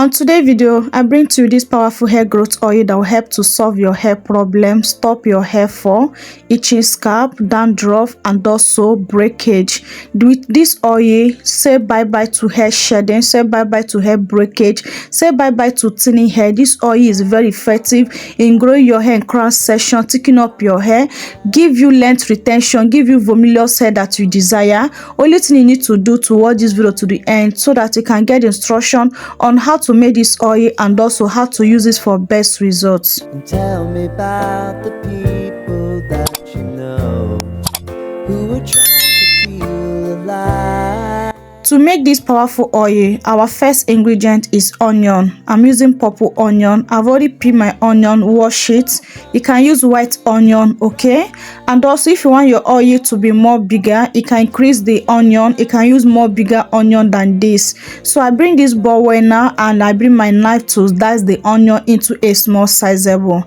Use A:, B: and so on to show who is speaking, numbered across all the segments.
A: On today's video, I bring to you this powerful hair growth oil that will help to solve your hair problems, stop your hair fall, itching scalp, dandruff, and also breakage. With this oil, say bye-bye to hair shedding, say bye-bye to hair breakage, say bye-bye to thinning hair. This oil is very effective in growing your hair in cross section, thickening up your hair, give you length retention, give you voluminous hair that you desire. Only thing you need to do to watch this video to the end so that you can get instruction on how to make this oil and also how to use it for best results.
B: Tell me about the people that you know who are trying to feel alive.
A: To make this powerful oil, our first ingredient is onion. I'm using purple onion. I've already peeled my onion, wash it. You can use white onion, okay? And also, if you want your oil to be more bigger, you can increase the onion. You can use more bigger onion than this. So I bring this bowl now and I bring my knife to dice the onion into a small sizable.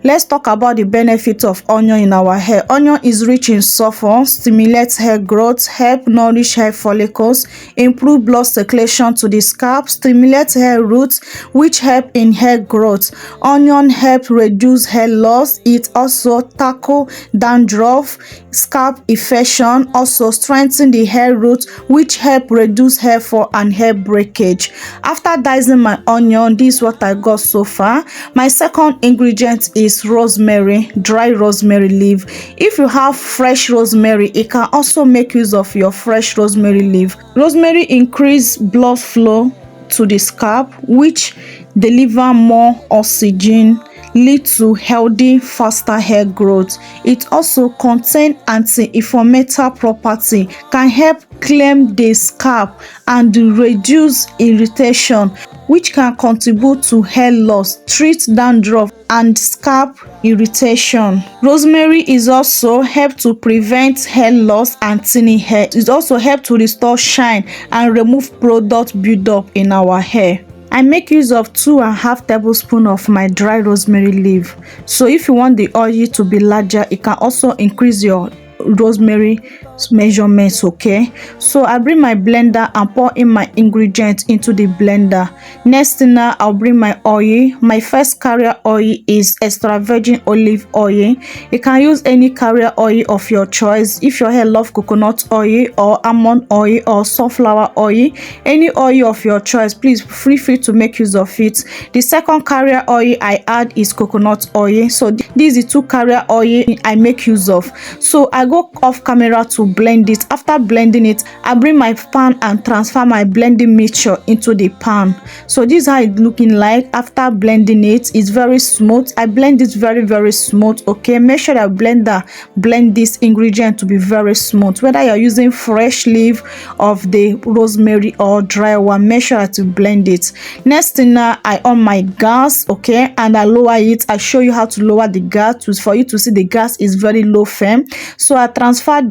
A: Let's talk about the benefit of onion in our hair. Onion is rich in sulfur, stimulates hair growth, help nourish hair follicles, improve blood circulation to the scalp, stimulate hair roots, which help in hair growth. Onion helps reduce hair loss. It also tackle dandruff, scalp infection, also strengthen the hair roots, which help reduce hair fall and hair breakage. After dicing my onion, this is what I got so far. My second ingredient is rosemary, dry rosemary leaf. If you have fresh rosemary, you can also make use of your fresh rosemary leaf. Rosemary increase blood flow to the scalp, which deliver more oxygen, lead to healthy, faster hair growth. It also contains anti-inflammatory property, can help clean the scalp and reduce irritation, which can contribute to hair loss, treat dandruff and scalp irritation. Rosemary is also help to prevent hair loss and thinning hair. It also help to restore shine and remove product buildup in our hair. I make use of 2.5 tablespoons of my dry rosemary leaf. So if you want the oil to be larger, you can also increase your rosemary measurements, okay? So I bring my blender and pour in my ingredients into the blender. Next thing now, I'll bring my oil. My first carrier oil is extra virgin olive oil. You can use any carrier oil of your choice. If your hair love coconut oil or almond oil or sunflower oil, any oil of your choice, please feel free to make use of it. The second carrier oil I add is coconut oil. So these are the two carrier oil I make use of. So I go off camera to blend it. After blending it, I bring my pan and transfer my blending mixture into the pan. So this is how it's looking like after blending it. It's very smooth. I blend it very smooth, okay? Make sure that blender blend this ingredient to be very smooth. Whether you're using fresh leaf of the rosemary or dry one, make sure to blend it. Next thing now, I on my gas, okay, and I lower it. I show you how to lower the gas for you to see the gas is very low flame. So I transfer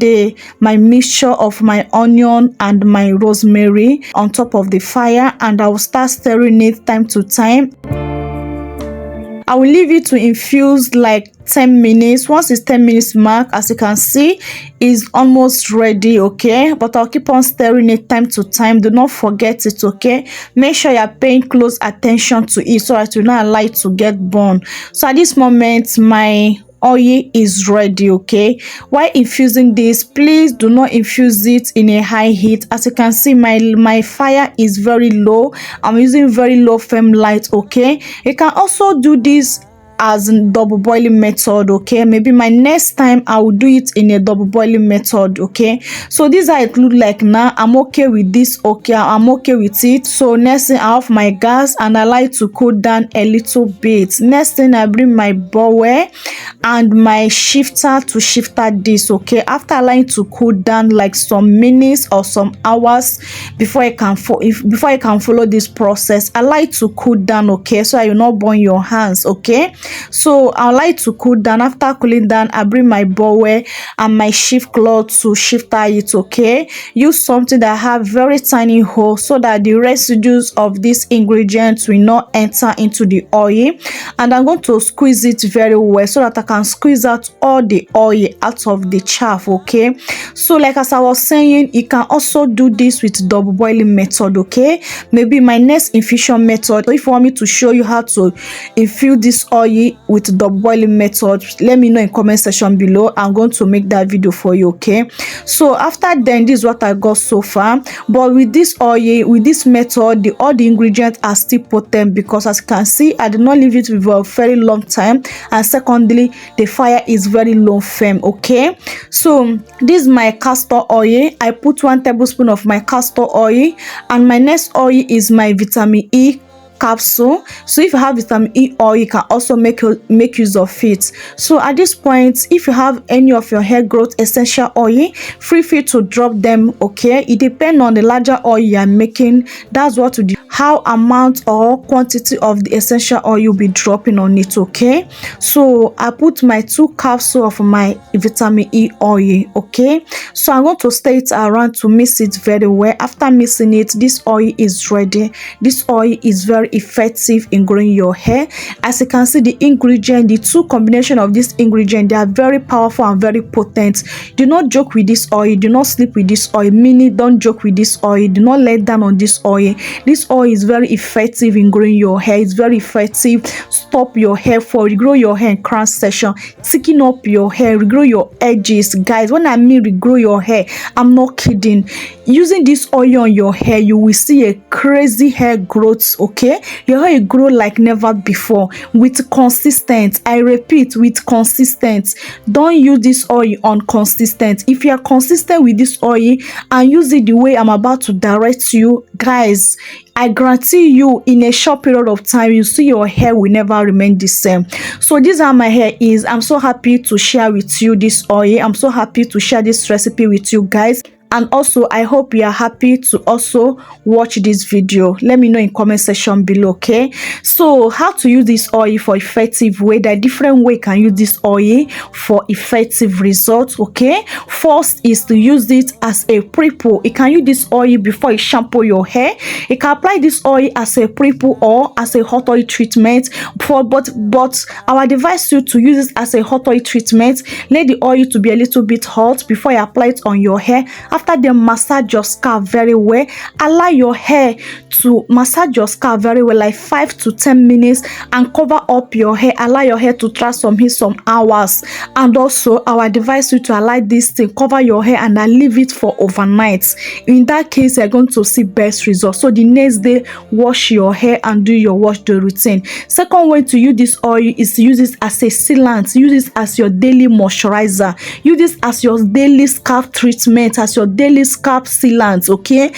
A: my mixture of my onion and my rosemary on top of the fire, and I will start stirring it time to time. I will leave it to infuse like 10 minutes. Once it's 10 minutes mark, as you can see, is almost ready, okay? But I'll keep on stirring it time to time. Do not forget it, okay? Make sure you're paying close attention to it so that you not allow it to get burned. So at this moment, my oil is ready, okay? While infusing this, please do not infuse it in a high heat. As you can see, my fire is very low. I'm using very low flame light, okay? You can also do this as a double boiling method, okay? Maybe my next time I will do it in a double boiling method, okay? So this is how it look like now. I'm okay with this, okay? I'm okay with it. So next thing, I off my gas and I like to cool down a little bit. Next thing, I bring my bowl and my shifter to shifter this, okay? After allowing to cool down like some minutes or some hours before I can follow this process, I like to cool down, okay? So I will not burn your hands, okay? So I like to cool down. After cooling down, I bring my bowl and my shift cloth to shift it. Okay, use something that have very tiny hole so that the residues of these ingredients will not enter into the oil. And I'm going to squeeze it very well so that I can squeeze out all the oil out of the chaff. Okay, so like as I was saying, you can also do this with double boiling method. Okay, maybe my next infusion method, if you want me to show you how to infuse this oil with double boiling method, let me know in comment section below. I'm going to make that video for you. Okay, so after then, this is what I got so far. But with this oil, with this method, all the ingredients are still potent, because as you can see, I did not leave it for a very long time, and secondly, the fire is very low flame. Okay, so this is my castor oil. I put 1 tablespoon of my castor oil, and my next oil is my vitamin E capsule. So if you have vitamin E oil, you can also make use of it. So at this point, if you have any of your hair growth essential oil, feel free to drop them. Okay, it depends on the larger oil you are making. That's what to do, how amount or quantity of the essential oil you'll be dropping on it. Okay, so I put my 2 capsules of my vitamin E oil. Okay, so I'm going to stir it around to mix it very well. After mixing it, this oil is ready. This oil is very effective in growing your hair. As you can see, the ingredient, the 2 combination of this ingredient, they are very powerful and very potent. Do not joke with this oil. Do not sleep with this oil. Meaning, don't joke with this oil. Do not let down on this oil. This oil is very effective in growing your hair. It's very effective. Stop your hair fall, regrow your hair in crown section, thicken up your hair, regrow your edges. Guys, when I mean regrow your hair, I'm not kidding. Using this oil on your hair, you will see a crazy hair growth. Okay, your hair will grow like never before, with consistent. I repeat, with consistent. Don't use this oil inconsistent. If you are consistent with this oil and use it the way I'm about to direct you, guys, I guarantee you, in a short period of time, you see your hair will never remain the same. So this is how my hair is. I'm so happy to share with you this oil. I'm so happy to share this recipe with you guys. And also, I hope you are happy to also watch this video. Let me know in comment section below. Okay, so how to use this oil for effective way. There are different way you can use this oil for effective results. Okay, first is to use it as a pre-poo. You can use this oil before you shampoo your hair. You can apply this oil as a pre-poo or as a hot oil treatment. But I would advise you to use it as a hot oil treatment. Let the oil to be a little bit hot before you apply it on your hair. After then, massage your scalp very well. Allow your hair to massage your scalp very well, like 5 to 10 minutes, and cover up your hair. Allow your hair to dry some heat some hours. And also, I would advise you to allow this thing cover your hair and then leave it for overnight. In that case, you're going to see best results. So the next day, wash your hair and do your wash day routine. Second way to use this oil is to use it as a sealant. Use it as your daily moisturizer. Use this as your daily scalp treatment, as your daily scalp sealant. Okay,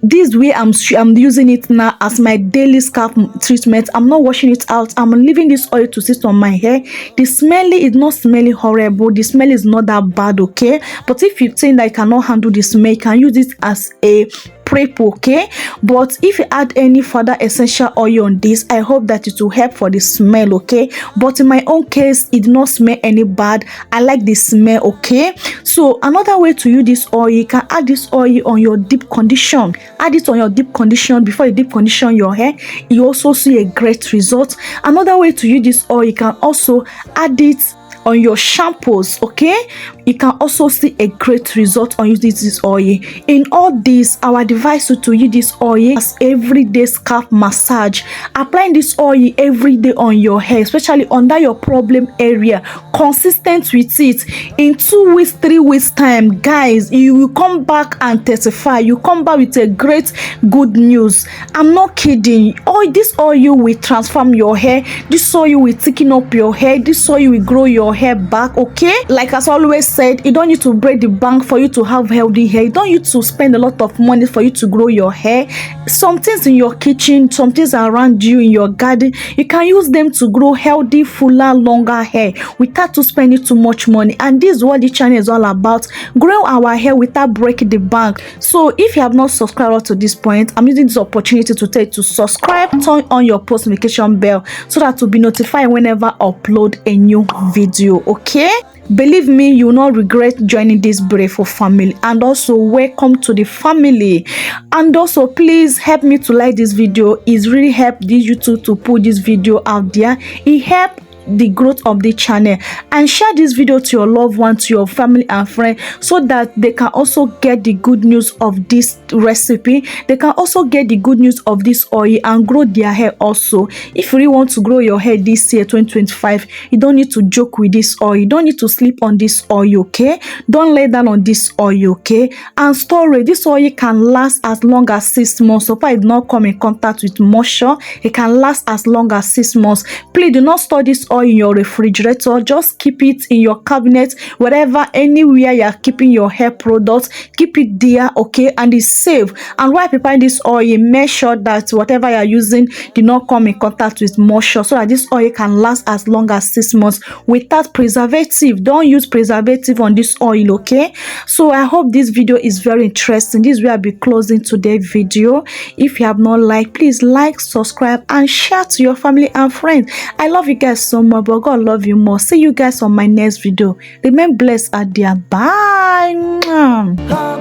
A: this way I'm using it now as my daily scalp treatment. I'm not washing it out. I'm leaving this oil to sit on my hair. The smell is not smelling horrible. The smell is not that bad. Okay, but if you think that you cannot handle the smell, you can use it as a prep. Okay, but if you add any further essential oil on this, I hope that it will help for the smell. Okay, but in my own case, it did not smell any bad. I like the smell. Okay, so another way to use this oil, you can add this oil on your deep condition. Add it on your deep condition before you deep condition your hair. You also see a great result. Another way to use this oil, you can also add it on your shampoos. Okay, you can also see a great result on using this oil. In all this, I would advise you to use this oil as everyday scalp massage. Applying this oil every day on your hair, especially under your problem area, consistent with it. In 2 weeks, 3 weeks time, guys, you will come back and testify. You come back with a great good news. I'm not kidding. This oil will transform your hair. This oil will thicken up your hair. This oil will grow your hair back, okay? Like as I always said, you don't need to break the bank for you to have healthy hair. You don't need to spend a lot of money for you to grow your hair. Some things in your kitchen, some things around you in your garden, you can use them to grow healthy, fuller, longer hair without to spending too much money. And this is what the channel is all about, grow our hair without breaking the bank. So if you have not subscribed up to this point, I'm using this opportunity to tell you to subscribe, turn on your post notification bell so that you'll be notified whenever I upload a new video, okay? Believe me, you will not regret joining this beautiful family. And also welcome to the family. And also please help me to like this video. It's really helped this YouTube to put this video out there. It helped the growth of the channel. And share this video to your loved ones, to your family and friends, so that they can also get the good news of this recipe. They can also get the good news of this oil and grow their hair also. If you really want to grow your hair this year 2025, you don't need to joke with this oil. You don't need to sleep on this oil, okay? Don't lay down on this oil, okay? And storage, this oil can last as long as 6 months. So far it did not come in contact with moisture, it can last as long as 6 months. Please do not store this oil in your refrigerator. Just keep it in your cabinet, wherever, anywhere you are keeping your hair products, keep it there, okay? And it's safe. And while preparing this oil, make sure that whatever you are using did not come in contact with moisture, so that this oil can last as long as 6 months without preservative. Don't use preservative on this oil, okay? So I hope this video is very interesting. This will be closing today's video. If you have not liked, please like, subscribe and share to your family and friends. I love you guys so much, but God love you more. See you guys on my next video. Remain blessed out there. Bye.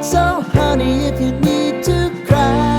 B: So honey, if you need to cry.